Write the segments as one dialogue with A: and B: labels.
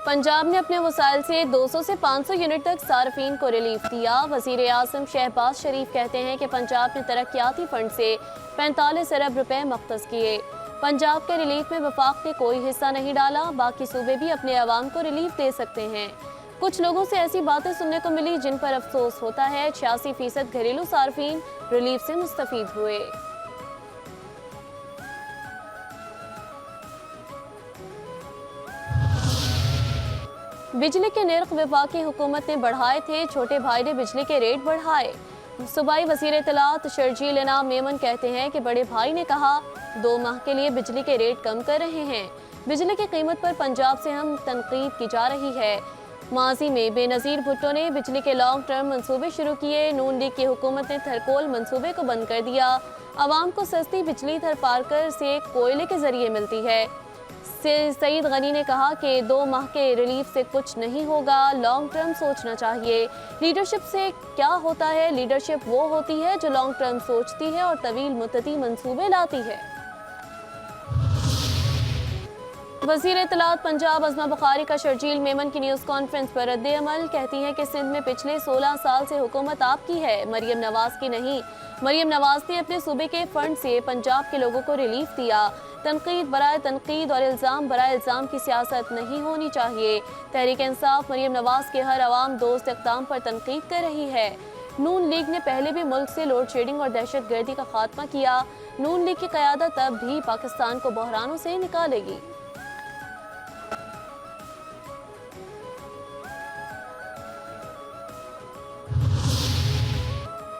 A: पंजाब ने अपने वसाइल से 200 से 500 यूनिट तक सार्फिन को रिलीफ दिया। वज़ीर आज़म शहबाज शरीफ कहते हैं कि पंजाब ने तरक्याती फंड से 45 अरब रुपए मख्तस किए। पंजाब के रिलीफ में वफाक ने कोई हिस्सा नहीं डाला, बाकी सूबे भी अपने अवाम को रिलीफ दे सकते हैं। कुछ लोगों से ऐसी बातें सुनने को मिली जिन पर अफसोस होता है। 86% घरेलू सार्फिन रिलीफ से मुस्तफीद हुए। बिजली के निर्ख वफाकी हुकूमत ने बढ़ाए थे, छोटे भाई ने बिजली के रेट बढ़ाए। सूबाई वज़ीर इत्तलात शर्जील इनाम मेमन कहते हैं कि बड़े भाई ने कहा 2 माह के लिए बिजली के रेट कम कर रहे हैं। बिजली की कीमत पर पंजाब से हम तनकीद की जा रही है। माजी में बेनज़ीर भुट्टो ने बिजली के लॉन्ग टर्म मंसूबे शुरू किए। नून लीग की हुकूमत ने थरकोल मंसूबे को बंद कर दिया। आवाम को सस्ती बिजली थरपारकर से कोयले के जरिए मिलती है। सईद गनी ने कहा कि 2 माह के रिलीफ से कुछ नहीं होगा, लॉन्ग टर्म सोचना चाहिए। लीडरशिप से क्या होता है? लीडरशिप वो होती है जो लॉन्ग टर्म सोचती है और तवील मुद्दती मंसूबे लाती है। वज़ीर इत्तलात पंजाब अज़मा बुखारी का शर्जील मेमन की न्यूज़ कॉन्फ्रेंस पर रद्द अमल। कहती हैं कि सिंध में पिछले 16 साल से हुकूमत आपकी है, मरियम नवाज की नहीं। मरियम नवाज ने अपने सूबे के फंड से पंजाब के लोगों को रिलीफ दिया। तनकीद बराए तनकीद और इल्ज़ाम बराए इल्ज़ाम की सियासत नहीं होनी चाहिए। तहरीक इंसाफ मरियम नवाज के हर अवाम दोस्त इक़दाम पर तनकीद कर रही है। नून लीग ने पहले भी मुल्क से लोड शेडिंग और दहशत गर्दी का खात्मा किया। नून लीग की क़यादत अब भी पाकिस्तान को बहरानों से निकालेगी।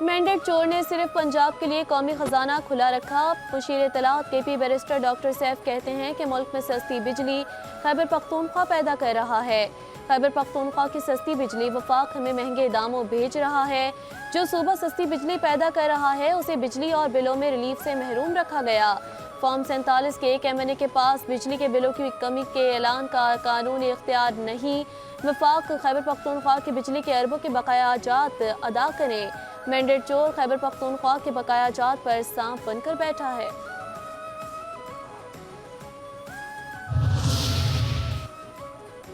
A: मैंडेट चोर ने सिर्फ पंजाब के लिए कौमी खजाना खुला रखा। मुशीर इत्तलात KP बैरिस्टर डॉक्टर सैफ कहते हैं कि मुल्क में सस्ती बिजली खैबर पख्तूनख्वा पैदा कर रहा है। खैबर पख्तूनख्वा की सस्ती बिजली वफाक हमें महंगे दामों बेच रहा है। जो सूबा सस्ती बिजली पैदा कर रहा है उसे बिजली और बिलों में रिलीफ से महरूम रखा गया। फॉर्म 47 के एक MNA के पास बिजली के बिलों की कमी के ऐलान का कानूनी इख्तियार नहीं। वफाक खैबर पख्तूनख्वा की बिजली के अरबों के बकाया जात अदा करें। मैंडेट चोर खैबर पख्तूनख्वा के बकाया जात पर सांप बनकर बैठा है।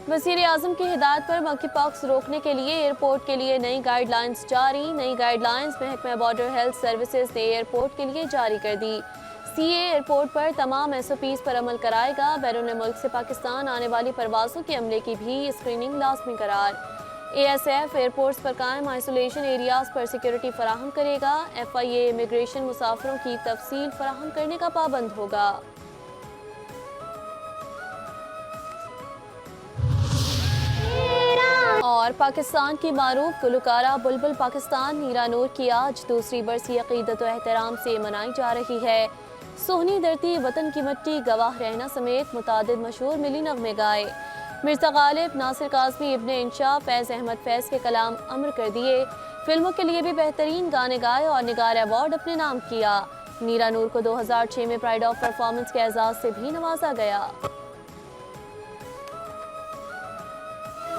A: वज़ीर आज़म की हिदायत पर मंकी पॉक्स रोकने के लिए एयरपोर्ट के लिए नई गाइडलाइंस जारी। नई गाइडलाइंस महकमा बॉर्डर हेल्थ सर्विसेज ने एयरपोर्ट के लिए जारी कर दी। CA एयरपोर्ट पर तमाम SOPs पर अमल कराएगा। बैरून मुल्क से पाकिस्तान आने वाली परवाज़ों के अमले की भी स्क्रीनिंग लाजमी करार। ASF एयरपोर्ट्स पर कायम आइसोलेशन एरियाज पर सिक्योरिटी फराहम करेगा। FIA इमिग्रेशन मुसाफिरों की तफसील फराहम करने का पाबंद होगा। और पाकिस्तान की मारूफ गुलकारा बुलबुल पाकिस्तान नीरा नूर की आज दूसरी बरसी अकीदत व एहतराम से मनाई जा रही है। सोहनी धरती, वतन की मिट्टी, गवाह रहना समेत मुतादिद मशहूर मिली नगमे गाए। मिर्ज़ा गालिब, नासिर काज़मी, इब्ने इंशा, फैज़ अहमद फैज़ के कलाम अमर कर दिए। फिल्मों के लिए भी बेहतरीन गाने गाए और निगार अवार्ड अपने नाम किया। नीरा नूर को 2006 में प्राइड ऑफ परफॉर्मेंस के एजाज़ से भी नवाजा गया।